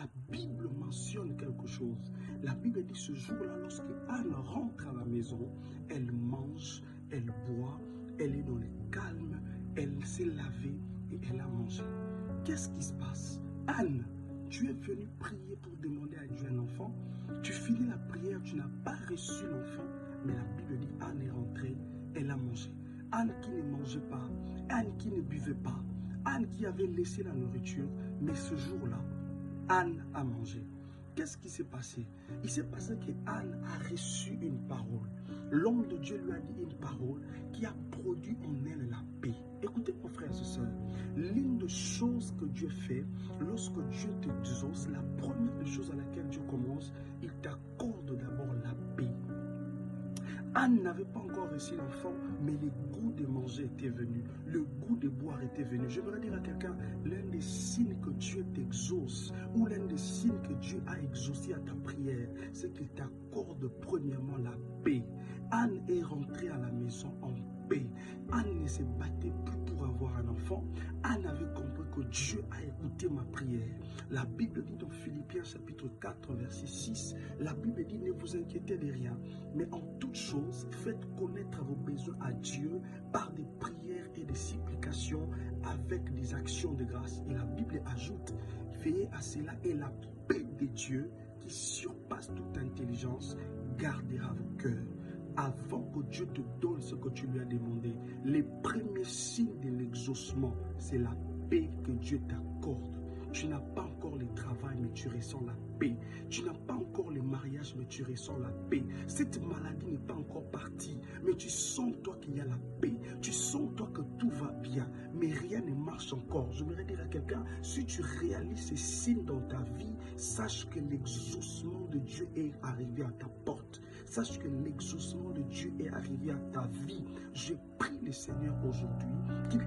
la Bible mentionne quelque chose. La Bible dit ce jour-là, lorsque Anne rentre à la maison, elle mange, elle boit, elle est dans le calme, elle s'est lavée et elle a mangé. Qu'est-ce qui se passe? Anne, tu es venue prier pour demander à Dieu un enfant. Tu finis la prière, tu n'as pas reçu l'enfant. Mais la Bible dit Anne est rentrée, elle a mangé. Anne qui ne mangeait pas, Anne qui ne buvait pas, Anne qui avait laissé la nourriture, mais ce jour-là, Anne a mangé. Qu'est-ce qui s'est passé? Il s'est passé que Anne a reçu une parole. L'homme de Dieu lui a dit une parole qui a produit en elle la paix. Écoutez mon frère et soeur, l'une des choses que Dieu fait, lorsque Dieu t'exauce, la première chose à laquelle Dieu commence, il t'accorde d'abord la paix. Anne n'avait pas encore reçu l'enfant, mais le goût de manger était venu, le goût de boire était venu. Je voudrais dire à quelqu'un, l'un des signes que Dieu t'exauce, ou l'un des signes que Dieu a exaucé à ta prière, c'est qu'il t'accorde premièrement la paix. Anne est rentrée à la maison en paix. Anne ne se battait plus pour avoir un enfant. Anne avait compris que Dieu a écouté ma prière. La Bible dit dans Philippiens chapitre 4, verset 6, la Bible dit ne vous inquiétez de rien, mais en toute chose, faites connaître vos besoins à Dieu par des prières et des supplications avec des actions de grâce. Et la Bible ajoute, veillez à cela et la paix de Dieu qui surpasse toute intelligence gardera vos cœurs. Avant que Dieu te donne ce que tu lui as demandé, les premiers signes de l'exaucement, c'est la paix que Dieu t'accorde. Tu n'as pas encore le travail, mais tu ressens la paix. Tu n'as pas encore le mariage, mais tu ressens la paix. Cette maladie n'est pas encore partie, mais tu sens toi qu'il y a la paix. Tu sens toi que tout va bien, mais rien ne marche encore. Je voudrais dire à quelqu'un, si tu réalises ces signes dans ta vie, sache que l'exaucement de Dieu est arrivé à ta porte. Sache que l'exaucement de Dieu est arrivé à ta vie. Je prie le Seigneur aujourd'hui qu'il